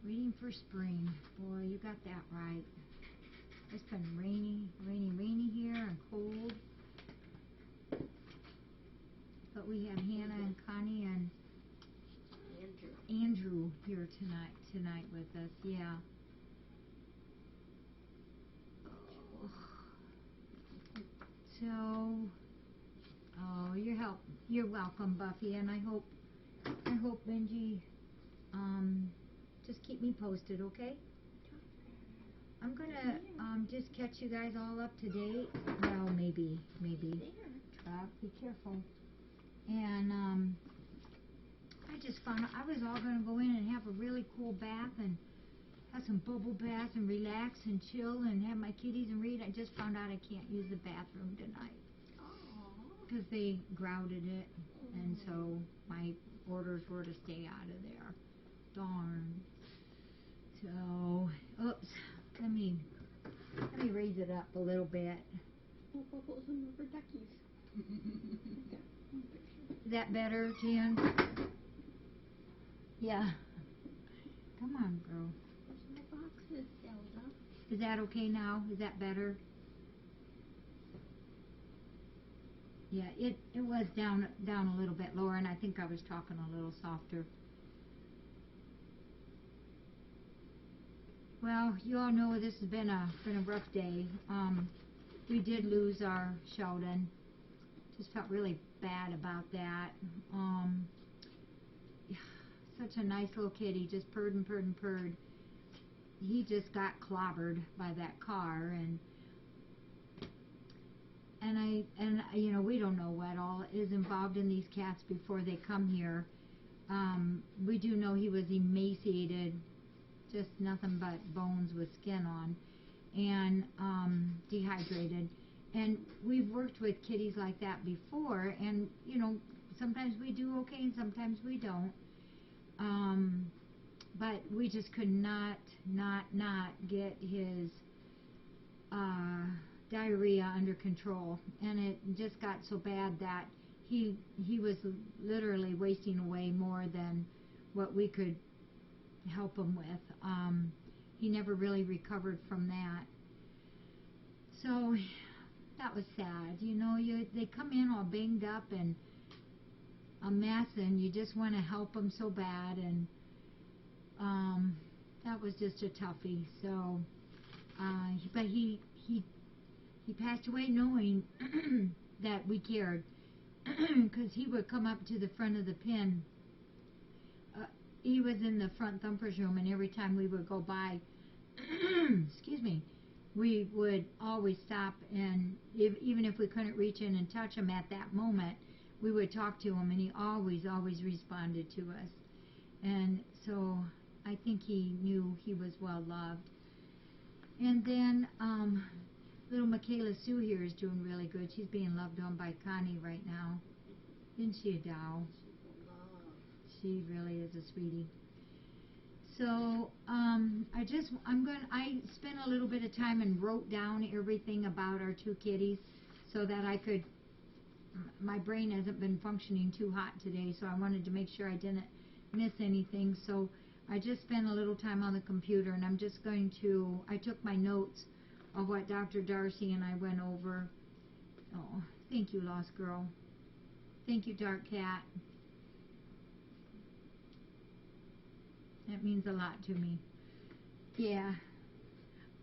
Waiting for spring. Boy, you got that right. It's been rainy here and cold. But we have Hannah and Connie and Andrew here tonight with us. Yeah. So, you're welcome, Buffy, and I hope Benji, just keep me posted, okay? I'm gonna just catch you guys all up to date. Well, maybe. Truck, be careful. And I just found out I was all gonna go in and have a really cool bath and have some bubble bath and relax and chill and have my kitties and read. I just found out I can't use the bathroom tonight because they grouted it, and so my orders were to stay out of there. Darn. So, oops. Let me raise it up a little bit. We'll put some rubber duckies. Is that better, Jan? Yeah. Come on, girl. There's no boxes, Zelda. Is that okay now? Is that better? Yeah, it was down a little bit lower, and I think I was talking a little softer. Well, you all know this has been a rough day. We did lose our Sheldon. Just felt really bad about that. Such a nice little kitty, just purred and purred and purred. He just got clobbered by that car, and you know, we don't know what all is involved in these cats before they come here. We do know he was emaciated, just nothing but bones with skin on, and dehydrated. And we've worked with kitties like that before, and you know, sometimes we do okay and sometimes we don't. But we just could not get his diarrhea under control, and it just got so bad that he was literally wasting away more than what we could help him with. He never really recovered from that. So that was sad. You know, they come in all banged up and a mess, and you just want to help them so bad, and that was just a toughie. So, but he passed away knowing that we cared, because he would come up to the front of the pen. He was in the front thumper's room, and every time we would go by, excuse me, we would always stop, and even if we couldn't reach in and touch him at that moment, we would talk to him, and he always responded to us. And so I think he knew he was well loved. And then little Michaela Sue here is doing really good. She's being loved on by Connie right now. Isn't she a doll? She really is a sweetie. So I spent a little bit of time and wrote down everything about our two kitties so that I could. My brain hasn't been functioning too hot today, so I wanted to make sure I didn't miss anything. So I just spent a little time on the computer, and I'm just going to. I took my notes of what Dr. Darcy and I went over. Oh, thank you, Lost Girl. Thank you, Dark Cat. That means a lot to me. Yeah.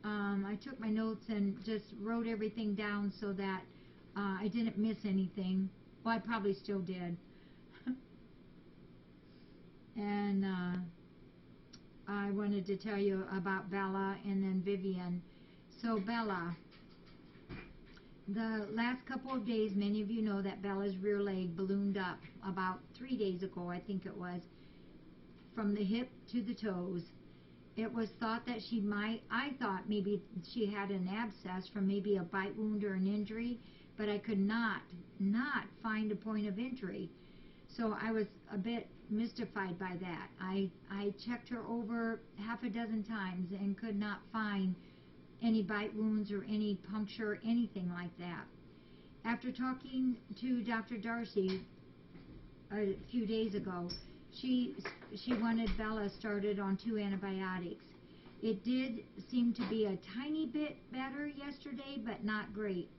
I took my notes and just wrote everything down so that I didn't miss anything. Well, I probably still did. And I wanted to tell you about Bella and then Vivian. So Bella, the last couple of days, many of you know that Bella's rear leg ballooned up about 3 days ago, I think it was, from the hip to the toes. It was thought that I thought maybe she had an abscess from maybe a bite wound or an injury, but I could not find a point of injury. So I was a bit mystified by that. I checked her over half a dozen times and could not find any bite wounds or any puncture or anything like that. After talking to Dr. Darcy a few days ago, she she wanted Bella started on 2 antibiotics. It did seem to be a tiny bit better yesterday, but not great.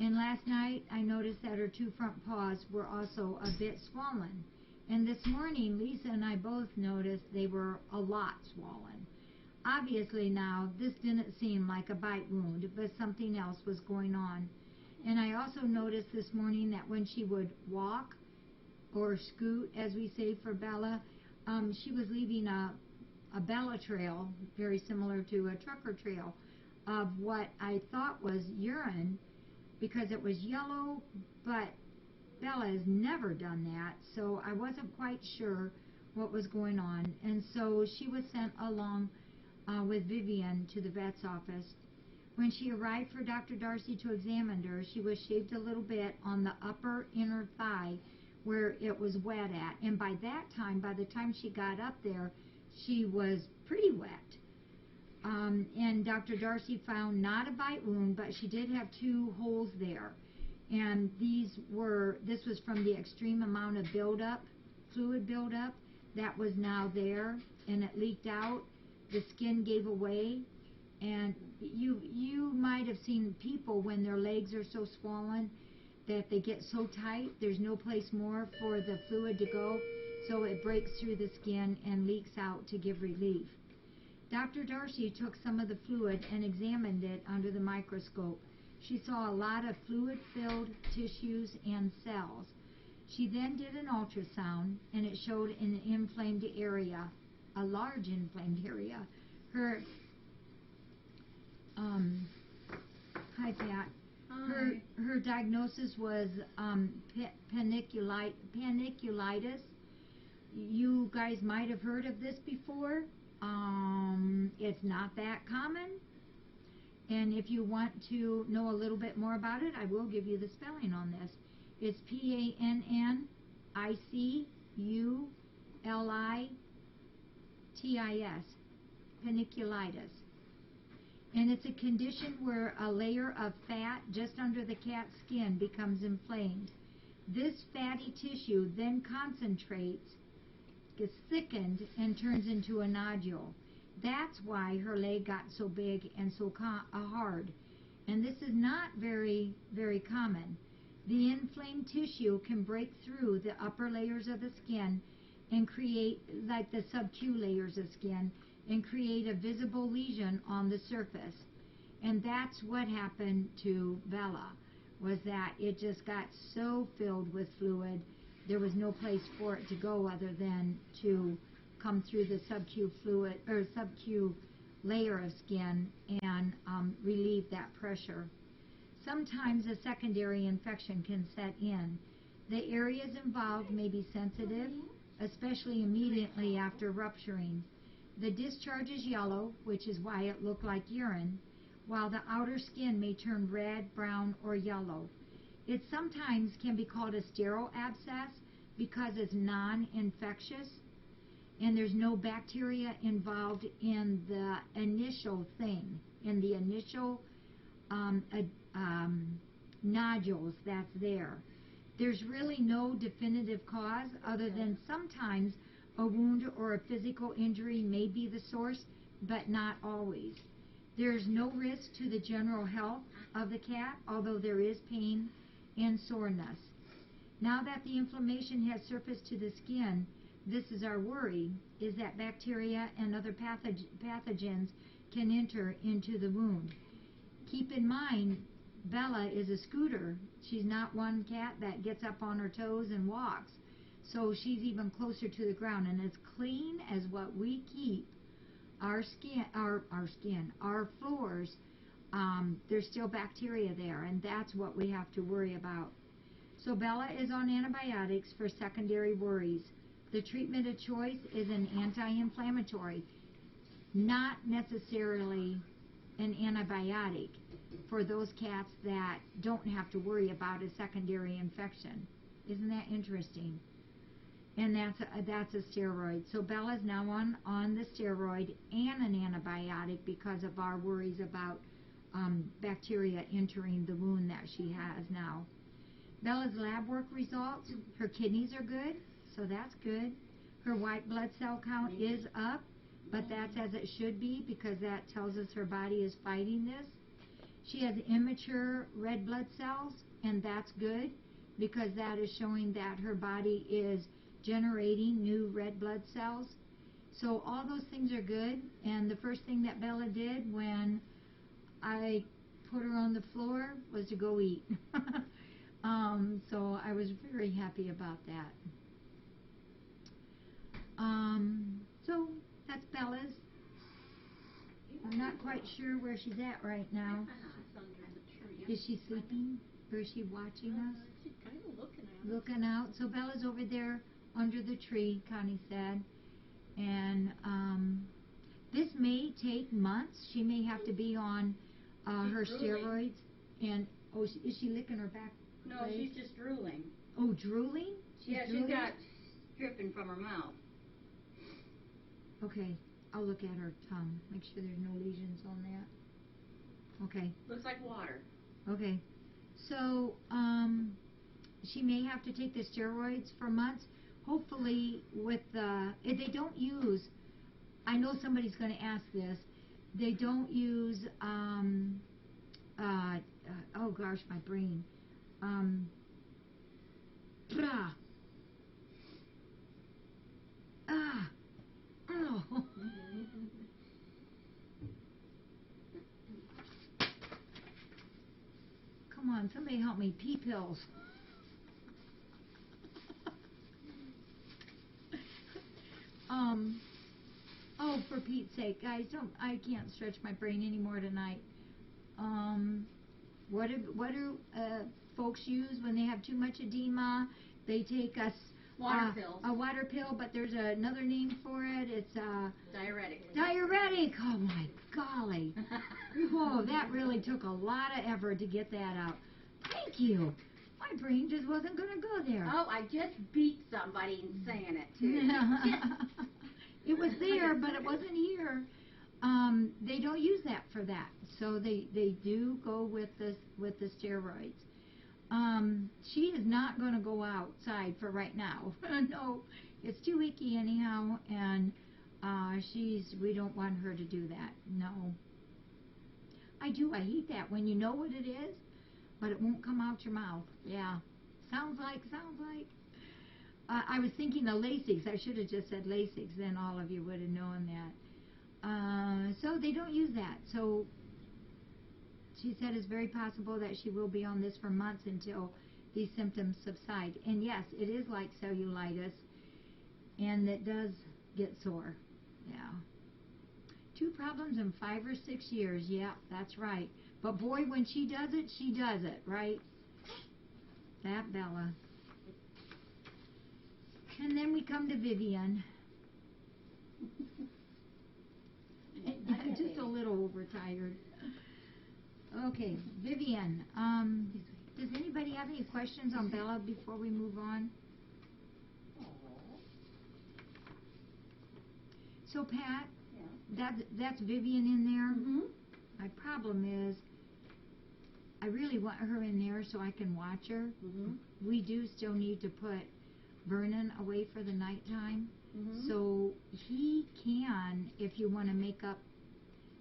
And last night I noticed that her 2 front paws were also a bit swollen. And this morning Lisa and I both noticed they were a lot swollen. Obviously now this didn't seem like a bite wound, but something else was going on. And I also noticed this morning that when she would walk or scoot, as we say for Bella, she was leaving a Bella trail, very similar to a trucker trail, of what I thought was urine because it was yellow, but Bella has never done that, so I wasn't quite sure what was going on. And so she was sent along with Vivian to the vet's office. When she arrived for Dr. Darcy to examine her, she was shaved a little bit on the upper inner thigh where it was wet at. And by that time, by the time she got up there, she was pretty wet. And Dr. Darcy found not a bite wound, but she did have 2 holes there. And this was from the extreme amount of buildup, fluid buildup, that was now there, and it leaked out. The skin gave away, and you might have seen people when their legs are so swollen that they get so tight, there's no place more for the fluid to go, so it breaks through the skin and leaks out to give relief. Dr. Darcy took some of the fluid and examined it under the microscope. She saw a lot of fluid-filled tissues and cells. She then did an ultrasound, and it showed an inflamed area, a large inflamed area. Her, hi Pat. Hi. Her diagnosis was paniculitis. You guys might have heard of this before. It's not that common. And if you want to know a little bit more about it, I will give you the spelling on this. It's Paniculitis, paniculitis. And it's a condition where a layer of fat just under the cat's skin becomes inflamed. This fatty tissue then concentrates, gets thickened, and turns into a nodule. That's why her leg got so big and so hard. And this is not very, very common. The inflamed tissue can break through the upper layers of the skin and create, like the sub-Q layers of skin, and create a visible lesion on the surface. And that's what happened to Bella, was that it just got so filled with fluid, there was no place for it to go other than to come through the sub-Q fluid, or sub-Q layer of skin, and relieve that pressure. Sometimes a secondary infection can set in. The areas involved may be sensitive, especially immediately after rupturing. The discharge is yellow, which is why it looked like urine, while the outer skin may turn red, brown, or yellow. It sometimes can be called a sterile abscess because it's non-infectious and there's no bacteria involved in the initial thing, in the initial nodules that's there. There's really no definitive cause other than sometimes a wound or a physical injury may be the source, but not always. There's no risk to the general health of the cat, although there is pain and soreness. Now that the inflammation has surfaced to the skin, this is our worry, is that bacteria and other pathogens can enter into the wound. Keep in mind, Bella is a scooter. She's not one cat that gets up on her toes and walks. So she's even closer to the ground, and as clean as what we keep our floors, there's still bacteria there, and that's what we have to worry about. So Bella is on antibiotics for secondary worries. The treatment of choice is an anti-inflammatory, not necessarily an antibiotic for those cats that don't have to worry about a secondary infection. Isn't that interesting? And that's a steroid. So Bella's now on the steroid and an antibiotic because of our worries about bacteria entering the wound that she has now. Bella's lab work results, her kidneys are good, so that's good. Her white blood cell count is up, but that's as it should be because that tells us her body is fighting this. She has immature red blood cells, and that's good because that is showing that her body is generating new red blood cells. So all those things are good, and the first thing that Bella did when I put her on the floor was to go eat. So I was very happy about that. So that's Bella's. I'm not quite sure where she's at right now. Is she sleeping or is she watching us? She's kind of looking at us. Looking out. So Bella's over there under the tree, Connie said. And this may take months. She may have to be on her steroids. And is she licking her back? No, she's just drooling. Oh, drooling? She's got dripping from her mouth. Okay, I'll look at her tongue. Make sure there's no lesions on that. Okay. Looks like water. Okay. So, she may have to take the steroids for months. Hopefully, with if they don't use, I know somebody's going to ask this. They don't use, oh gosh, my brain. Oh. Come on, somebody help me. Pee pills. Oh, for Pete's sake, guys, I can't stretch my brain anymore tonight. What do folks use when they have too much edema? They take Water pills. A water pill, but there's another name for it. It's Diuretic. diuretic. Oh my golly! Whoa, that really took a lot of effort to get that out. Thank you. My brain just wasn't gonna go there. Oh, I just beat somebody in saying it too. It was there, but it wasn't here. They don't use that for that, so they do go with the steroids. She is not going to go outside for right now. No, it's too icky anyhow, and we don't want her to do that. No. I hate that when you know what it is, but it won't come out your mouth. Yeah. Sounds like. I was thinking of Lasix. I should have just said Lasix, then all of you would have known that. So they don't use that. So she said it's very possible that she will be on this for months until these symptoms subside. And yes, it is like cellulitis, and it does get sore. Yeah. 2 problems in 5 or 6 years. Yeah, that's right. But boy, when she does it, right? That Bella. And then we come to Vivian. Just a little overtired. Okay, Vivian. Does anybody have any questions on Bella before we move on? So Pat, that's Vivian in there. Mm-hmm. My problem is, I really want her in there so I can watch her. Mm-hmm. We do still need to put Vernon away for the nighttime. Mm-hmm. So he can, if you want to make up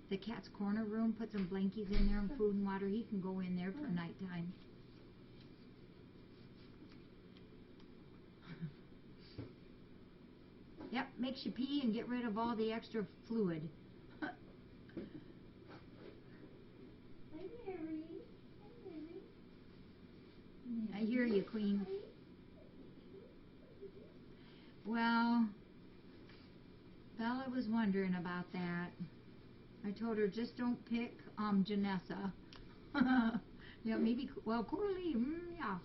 the cat's corner room, put some blankies in there and food and water, he can go in there for nighttime. Yep, makes you pee and get rid of all the extra fluid. I hear you, Queen. Well, Bella was wondering about that. I told her just don't pick Janessa. Yeah, maybe, well, Coralie, yeah.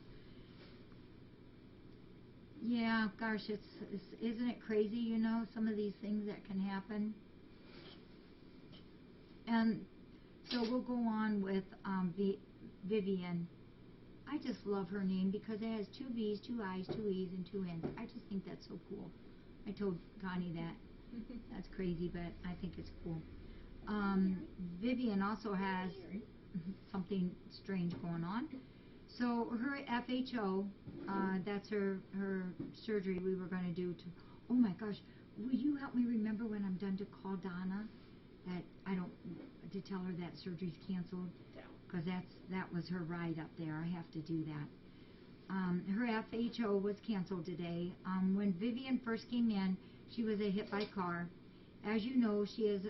Yeah, gosh, isn't it crazy, you know, some of these things that can happen? And so we'll go on with Vivian. I just love her name because it has 2 V's, 2 I's, 2 E's, and 2 N's. I just think that's so cool. I told Connie that. That's crazy, but I think it's cool. Vivian also has something strange going on. So her FHO, that's her surgery we were going to do. Oh my gosh, will you help me remember when I'm done to call Donna that I don't, to tell her that surgery's canceled? Yeah. Because that was her ride up there. I have to do that. Her FHO was canceled today. When Vivian first came in, she was hit by a car. As you know, she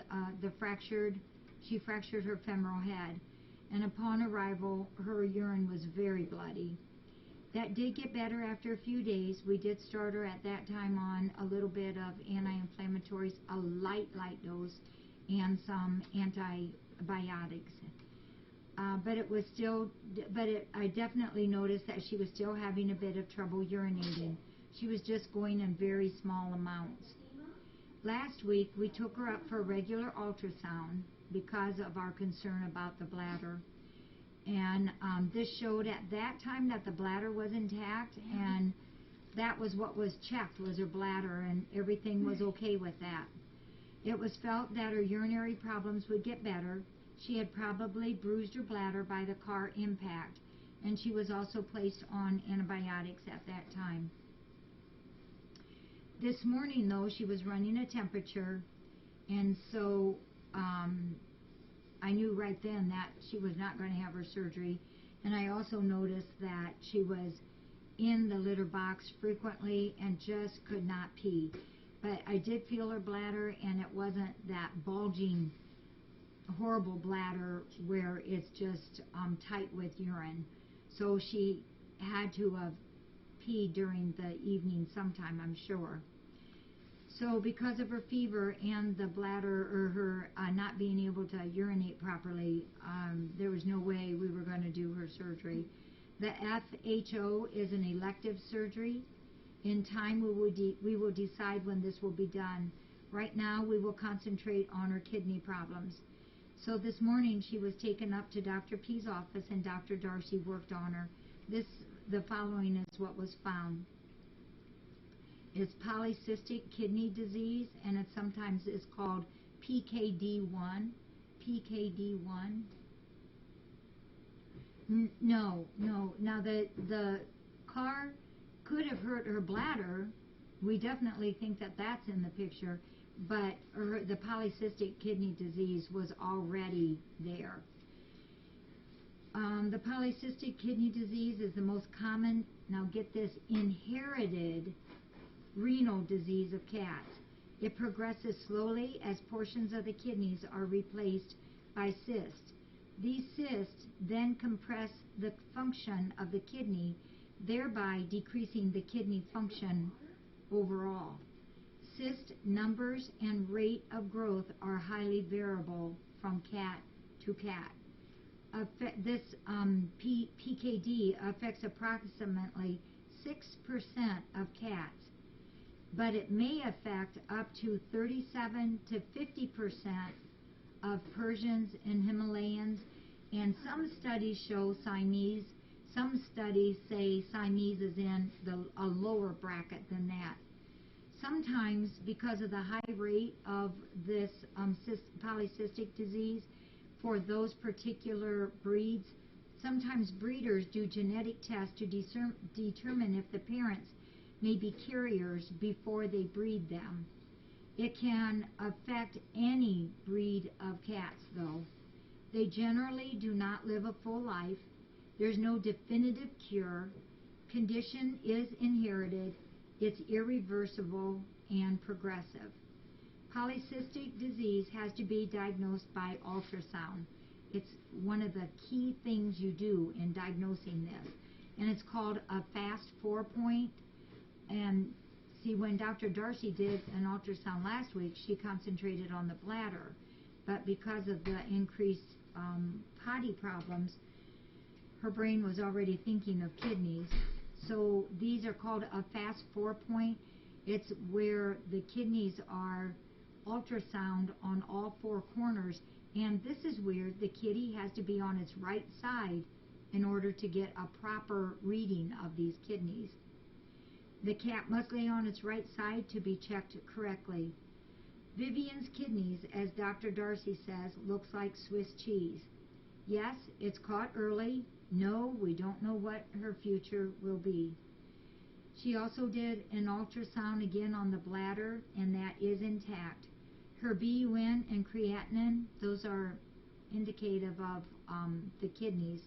fractured her femoral head, and upon arrival, her urine was very bloody. That did get better after a few days. We did start her at that time on a little bit of anti-inflammatories, a light dose, and some antibiotics. I definitely noticed that she was still having a bit of trouble urinating. She was just going in very small amounts. Last week, we took her up for a regular ultrasound because of our concern about the bladder. And this showed at that time that the bladder was intact, and that was what was checked, was her bladder, and everything was okay with that. It was felt that her urinary problems would get better. She had probably bruised her bladder by the car impact, and she was also placed on antibiotics at that time. This morning, though, she was running a temperature, and so I knew right then that she was not going to have her surgery. And I also noticed that she was in the litter box frequently and just could not pee. But I did feel her bladder, and it wasn't that bulging, horrible bladder where it's just tight with urine. So she had to have peed during the evening sometime, I'm sure. So because of her fever and the bladder, or her not being able to urinate properly, there was no way we were going to do her surgery. The FHO is an elective surgery. In time, we will decide when this will be done. Right now, we will concentrate on her kidney problems. So this morning, she was taken up to Dr. P's office, and Dr. Darcy worked on her. The following is what was found. It's polycystic kidney disease, and it sometimes is called PKD1. PKD1. No. Now the car could have hurt her bladder. We definitely think that that's in the picture, but the polycystic kidney disease was already there. The polycystic kidney disease is the most common, now get this, inherited renal disease of cats. It progresses slowly as portions of the kidneys are replaced by cysts. These cysts then compress the function of the kidney, thereby decreasing the kidney function overall. Cyst numbers and rate of growth are highly variable from cat to cat. This PKD affects approximately 6% of cats, but it may affect up to 37 to 50% of Persians and Himalayans, and some studies show Siamese. Some studies say Siamese is in a lower bracket than that. Sometimes, because of the high rate of this polycystic disease for those particular breeds, sometimes breeders do genetic tests to determine if the parents may be carriers before they breed them. It can affect any breed of cats, though. They generally do not live a full life. There's no definitive cure. Condition is inherited. It's irreversible and progressive. Polycystic disease has to be diagnosed by ultrasound. It's one of the key things you do in diagnosing this. And it's called a fast 4-point. And see, when Dr. Darcy did an ultrasound last week, she concentrated on the bladder. But because of the increased potty problems, her brain was already thinking of kidneys. So these are called a fast 4-point. It's where the kidneys are ultrasound on all 4 corners. And this is weird. The kitty has to be on its right side in order to get a proper reading of these kidneys. The cat must lay on its right side to be checked correctly. Vivian's kidneys, as Dr. Darcy says, looks like Swiss cheese. Yes, it's caught early. No, we don't know what her future will be. She also did an ultrasound again on the bladder, and that is intact. Her BUN and creatinine, those are indicative of the kidneys,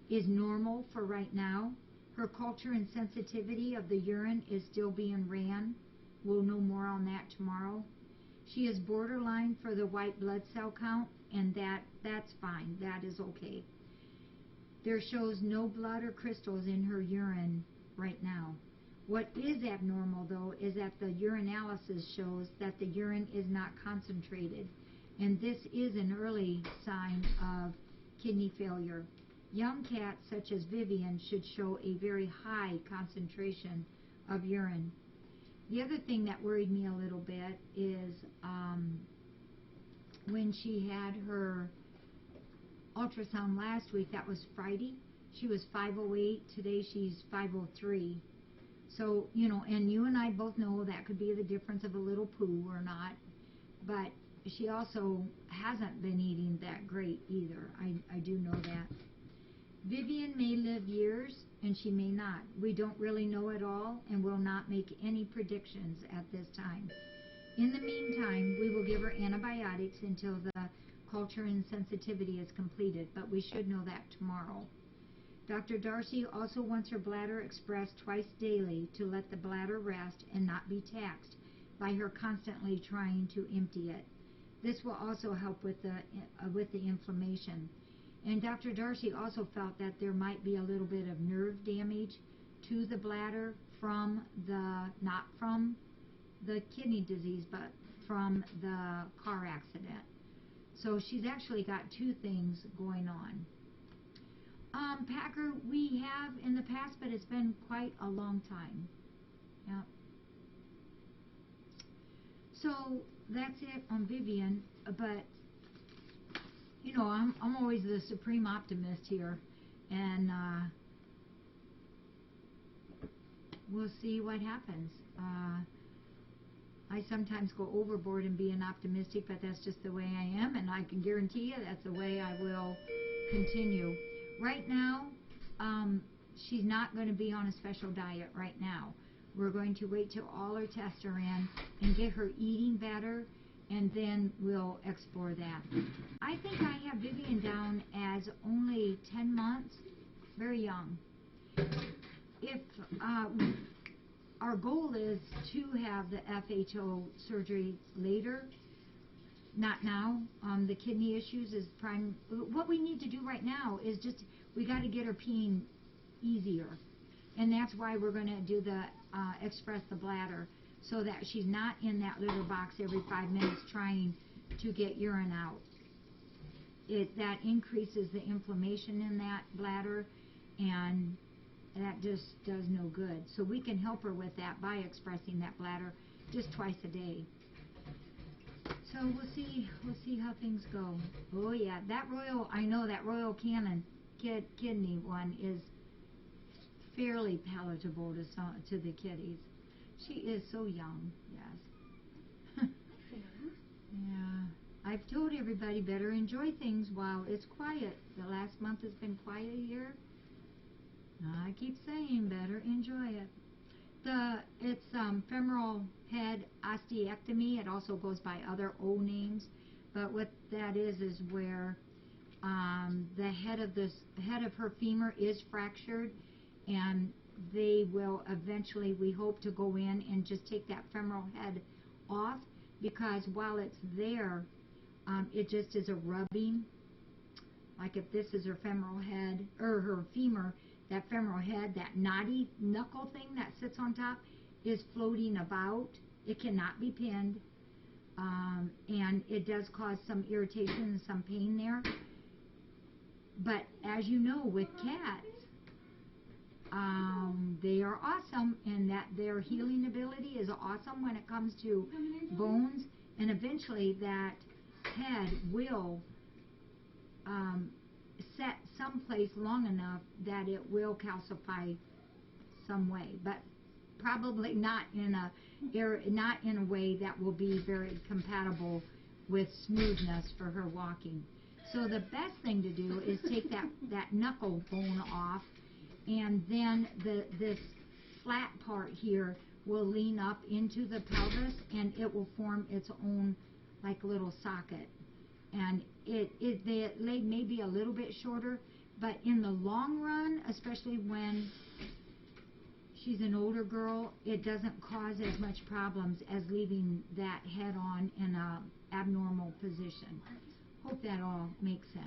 is normal for right now. Her culture and sensitivity of the urine is still being ran. We'll know more on that tomorrow. She is borderline for the white blood cell count, and that's fine. That is okay. There shows no blood or crystals in her urine right now. What is abnormal, though, is that the urinalysis shows that the urine is not concentrated, and this is an early sign of kidney failure. Young cats, such as Vivian, should show a very high concentration of urine. The other thing that worried me a little bit is when she had her ultrasound last week, that was Friday, she was 508. Today she's 503. So, you know, and you and I both know that could be the difference of a little poo or not. But she also hasn't been eating that great either. I do know that. Vivian may live years, and she may not. We don't really know it all, and will not make any predictions at this time. In the meantime, we will give her antibiotics until the culture and sensitivity is completed, but we should know that tomorrow. Dr. Darcy also wants her bladder expressed twice daily to let the bladder rest and not be taxed by her constantly trying to empty it. This will also help with the inflammation. And Dr. Darcy also felt that there might be a little bit of nerve damage to the bladder from not from the kidney disease, but from the car accident. So she's actually got two things going on. Packer, we have in the past, but it's been quite a long time. Yep. So that's it on Vivian, but you know, I'm always the supreme optimist here, and we'll see what happens. I sometimes go overboard in being optimistic, but that's just the way I am, and I can guarantee you that's the way I will continue. Right now, she's not going to be on a special diet right now. We're going to wait till all her tests are in and get her eating better, and then we'll explore that. I think I have Vivian down as only 10 months, very young. If our goal is to have the FHO surgery later, not now. The kidney issues is prime. What we need to do right now is just, we got to get her peeing easier. And that's why we're going to do the express the bladder, so that she's not in that litter box every 5 minutes trying to get urine out. That increases the inflammation in that bladder, and that just does no good. So we can help her with that by expressing that bladder just twice a day. So we'll see how things go. Oh yeah, I know that Royal Canin kidney one is fairly palatable to the kiddies. She is so young, yes. Yeah. I've told everybody better enjoy things while it's quiet. The last month has been quiet here. I keep saying better enjoy it. It's femoral head osteectomy. It also goes by other old names, but what that is where the head of her femur is fractured, and they will eventually, we hope, to go in and just take that femoral head off, because while it's there, it just is a rubbing. Like if this is her femoral head, or her femur, that femoral head, that knotty knuckle thing that sits on top, is floating about. It cannot be pinned, and it does cause some irritation and some pain there. But as you know, with cats, they are awesome, and that their healing ability is awesome when it comes to bones, and eventually that head will set someplace long enough that it will calcify some way, but probably not in a way that will be very compatible with smoothness for her walking. So the best thing to do is take that knuckle bone off, and then this flat part here will lean up into the pelvis, and it will form its own like little socket. And the leg may be a little bit shorter, but in the long run, especially when she's an older girl, it doesn't cause as much problems as leaving that head on in a abnormal position. Hope that all makes sense.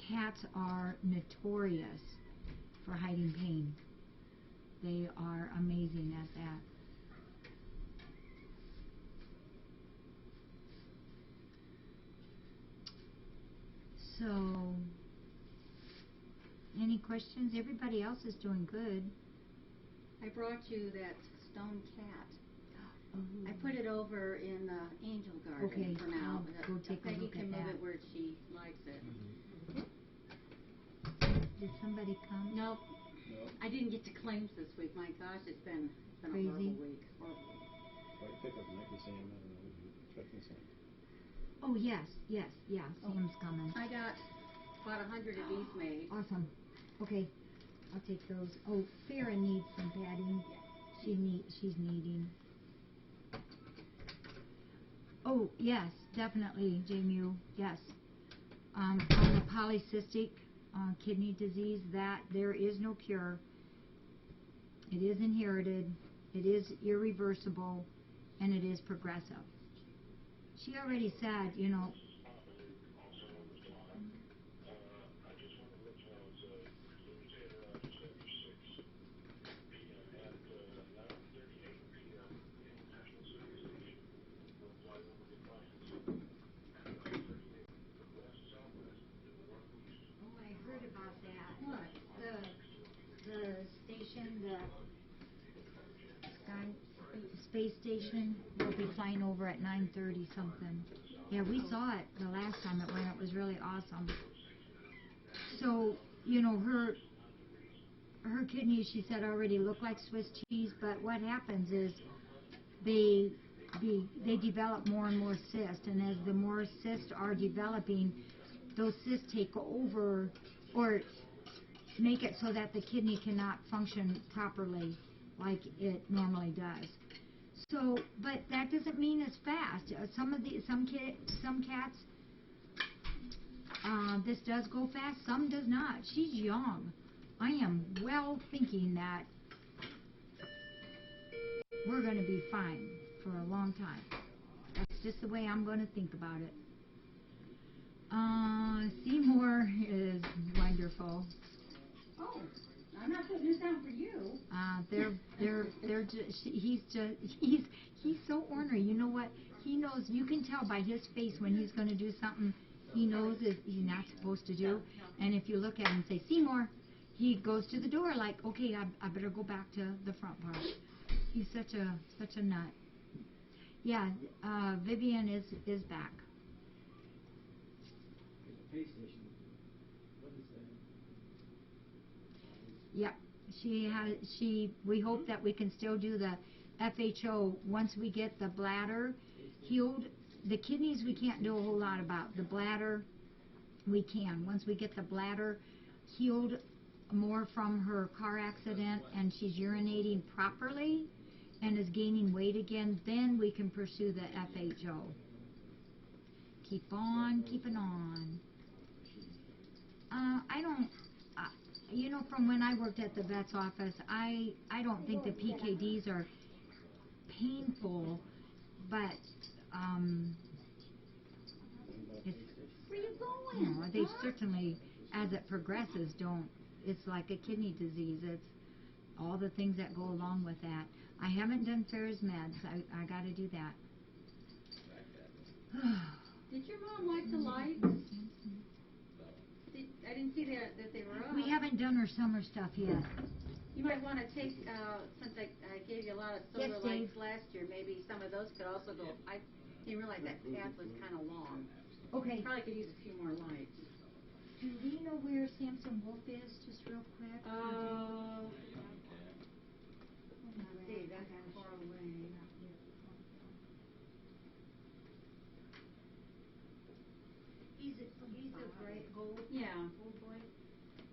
Cats are notorious for hiding pain. They are amazing at that. So, any questions? Everybody else is doing good. I brought you that stone cat. Oh. I put it over in the angel garden Okay, for now. I'll go take a Peggy look can at move that. it where she likes it. Did somebody come? Nope. No. I didn't get to claims this week. My gosh, it's been a Crazy. horrible week. Horrible. Might pick up Mikey Sam, I don't know, if you're expecting something. Oh, yes, yeah, Sam's coming. I got about 100 of these made. Awesome. Okay, I'll take those. Oh, Farrah needs some padding. She's needing. Oh, yes, definitely, J-Mu, yes. On the polycystic kidney disease, that there is no cure. It is inherited, it is irreversible, and it is progressive. She already said, you know, the station, the space station will be flying over at 9:30 something. Yeah, we saw it the last time it went. It was really awesome. So, you know, her kidneys, she said, already look like Swiss cheese, but what happens is they develop more and more cysts, and as the more cysts are developing, those cysts take over or make it so that the kidney cannot function properly like it normally does. So, but that doesn't mean it's fast. Some cats, this does go fast. Some does not. She's young. I am well thinking that we're going to be fine for a long time. That's just the way I'm going to think about it. Seymour is wonderful. Oh, I'm not putting this down for you. He's so ornery. You know what? He knows. You can tell by his face when he's going to do something he knows is he's not supposed to do. And if you look at him and say Seymour, he goes to the door like, okay, I better go back to the front part. He's such a nut. Yeah, Vivian is back. The pay station, what is that? Yep. We hope that we can still do the FHO once we get the bladder healed. The kidneys we can't do a whole lot about. The bladder we can. Once we get the bladder healed more from her car accident and she's urinating properly and is gaining weight again, then we can pursue the FHO. Keep on keeping on. I don't, you know, from when I worked at the vet's office, I don't think the PKDs are painful, but it's, Where you you going? know, they certainly, as it progresses, don't, it's like a kidney disease. It's all the things that go along with that. I haven't done Farrah's meds. I got to do that. Did your mom like the lights? I didn't see that they were up. We haven't done her summer stuff yet. You might want to take, since I gave you a lot of solar Yes, lights Dave. last year, maybe some of those could also go. I didn't realize that path was kind of long. Okay. Probably could use a few more lights. Do we know where Samson Wolf is, just real quick? Let's see, that's far away. He's a great gold. Yeah. Gold boy.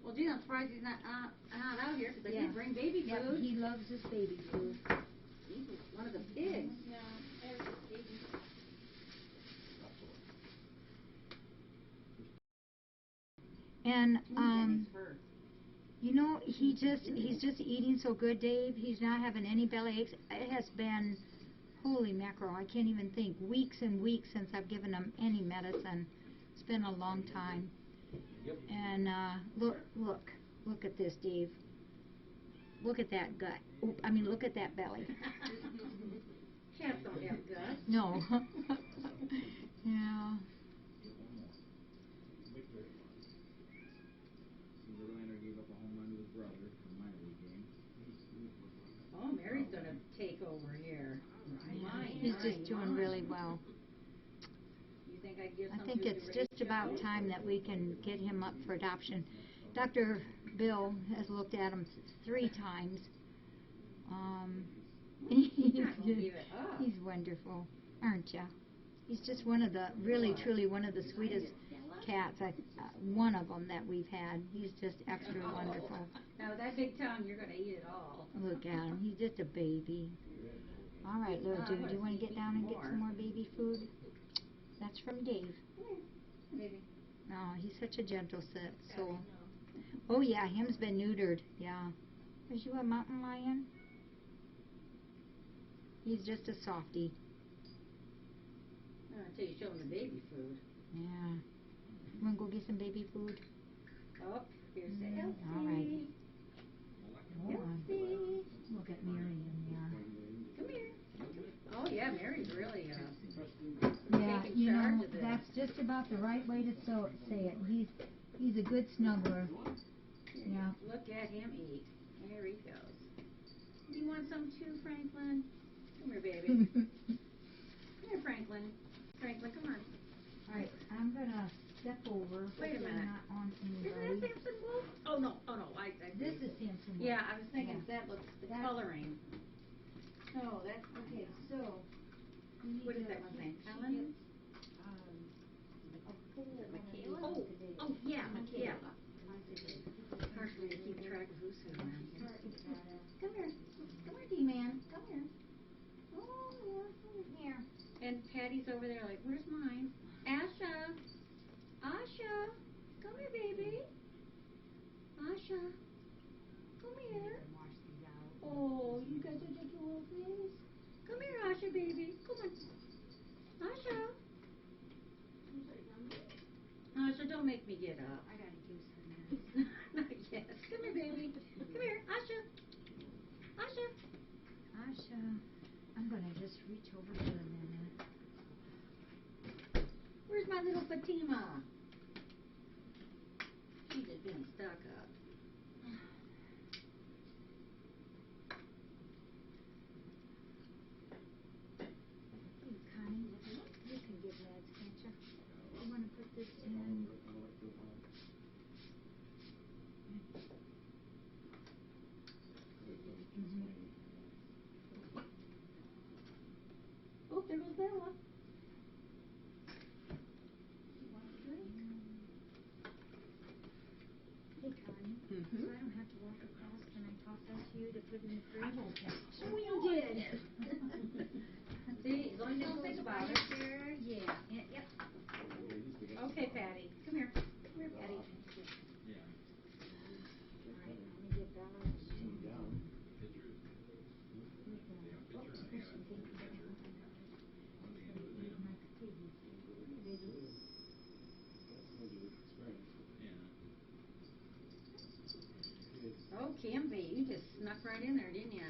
Well, gee, I'm surprised he's not out here because I Yeah. did bring baby Yep, food. he loves his baby food. He's one of the pigs. Yeah, there's this baby. And Kenny's fur. you know, he's just eating so good, Dave. He's not having any belly aches. It has been, holy mackerel, I can't even think, weeks and weeks since I've given him any medicine. It's been a long time. Yep. And look at this, Dave. Look at that gut. Oop, I mean, look at that belly. Cats don't have guts. No. Yeah. Verlander gave up a home run to his brother for minor league game. Oh, Mary's gonna take over here. He's just doing really well. You think I give I some think to it's the just ratio? about time that we can get him up for adoption. Dr. Bill has looked at him 3 times. He's not gonna give it up. He's wonderful, aren't ya? He's just one of the, really, truly one of the sweetest cats, one of them that we've had. He's just extra wonderful. Now with that big tongue, you're gonna eat it all. Look at him. He's just a baby. All right, little I dude, wanna do you want see to get him down and eat get some more. more baby food? That's from Dave. Maybe. No, he's such a gentle soul. Oh yeah, him's been neutered. Yeah. Is you a mountain lion? He's just a softie. Until you show him the baby food. Yeah. You want to go get some baby food? Oh, here's the Elsie. All right. Elsie. Look at Marion there. Come here. Oh yeah, Mary's really Yeah, taking you charge know, of this. that's just about the right way to say it. He's a good snuggler. Yeah. Look at him eat. There he goes. Do you want some too, Franklin? Come here, baby. Come here, Franklin. Franklin, come on. All right, I'm gonna step over. Wait a hopefully minute. Not on Isn't anybody. that Samson Wolf? Oh no, I This is Samson. Wolf. Yeah, I was thinking Yeah. that looks the That's- coloring. No, that's Okay, so we need What is to that one's get- name? she Helen? gets, a full one of Michaela. these today. Oh yeah, Michaela. yeah. Hard for me to keep track of who's who around here. Come here. Come here, D-Man. Come here. Oh, yeah, come here. And Patty's over there like, where's mine? Asha. Asha. Come here, baby. Asha. Come here. Oh, you guys are taking little things. Come here, Asha, baby. Come on. Asha. Asha, don't make me get up. I gotta give some minutes. Not yet. Come here, baby. Come here, Asha. Asha. Asha, I'm gonna just reach over here a minute. Where's my little Fatima? She's just been stuck up. Hey, Connie, you can give meds, can't you? You wanna put this in? Oh, there goes Bella. She wants a drink. Hey, Connie. Mm-hmm. So I don't have to walk across. Can I toss that to you to put in the fridge? I won't have to. Oh, you did. See, as long as you don't think about it. There, yeah, yep. Okay, Patty. Come here. Come here, Patty. Yeah. All right, let me get Bella. Down. Oh, Camby, you just snuck right in there, didn't ya?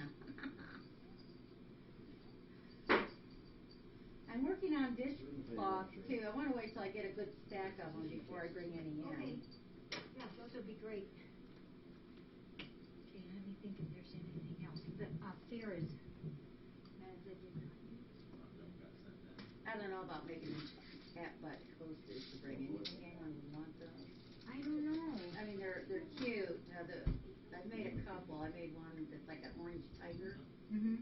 I'm working on dishcloths too. I want to wait till I get a good stack of them before I bring any in. Okay. Yeah, those would be great. Okay, let me think if there's anything else. The Farrah's meds I did not use. I don't know about making cat butt coasters to bring in. You think anyone would want those? I don't know. I mean, they're cute. I've made a couple. I made one that's like an orange tiger Mm-hmm.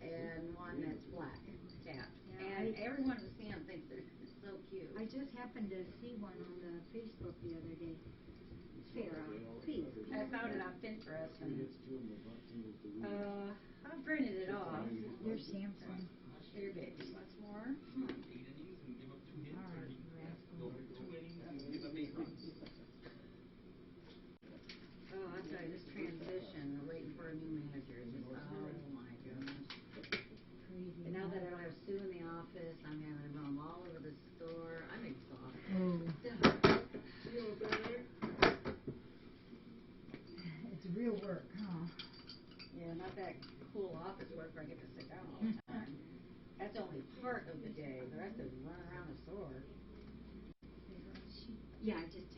and one that's black cat. Yeah, And everyone who's seen them thinks they're so cute. I just happened to see one on the Facebook the other day. Sarah, please. I found it on Pinterest and I printed it off. There's Samson. Here, baby. Once more. All right, you rascal. Oh, I tell you, this transition, waiting for a new manager, is just, oh my goodness. Crazy. And now that I don't have Sue in the office, I'm having to roam all over the store. I'm exhausted. Oh. Feel better? It's real work, huh? Yeah, not that cool office work where I get to sit down all the time. That's only part of the day. The rest is running around the store. Yeah, I just